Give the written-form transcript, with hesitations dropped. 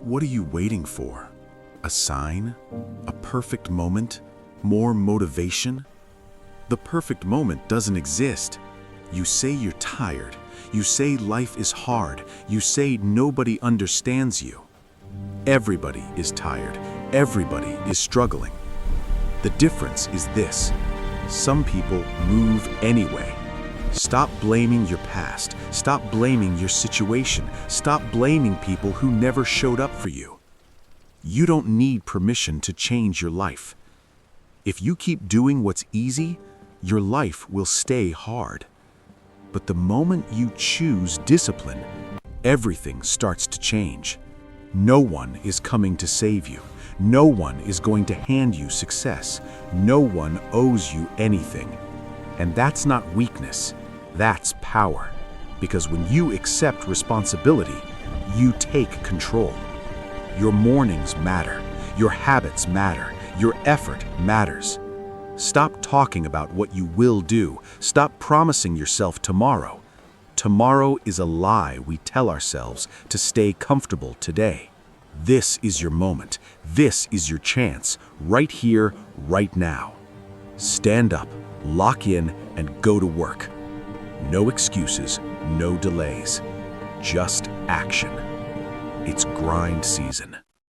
What are you waiting for? A sign? A perfect moment? More motivation? The perfect moment doesn't exist. You say you're tired. You say life is hard. You say nobody understands you. Everybody is tired. Everybody is struggling. The difference is this: some people move anyway. Stop blaming your past. Stop blaming your situation. Stop blaming people who never showed up for you. You don't need permission to change your life. If you keep doing what's easy, your life will stay hard. But the moment you choose discipline, everything starts to change. No one is coming to save you. No one is going to hand you success. No one owes you anything. And that's not weakness, that's power. Because when you accept responsibility, you take control. Your mornings matter. Your habits matter. Your effort matters. Stop talking about what you will do. Stop promising yourself tomorrow. Tomorrow is a lie we tell ourselves to stay comfortable today. This is your moment. This is your chance, right here, right now. Stand up, lock in, and go to work. No excuses, no delays. Just action. It's grind season.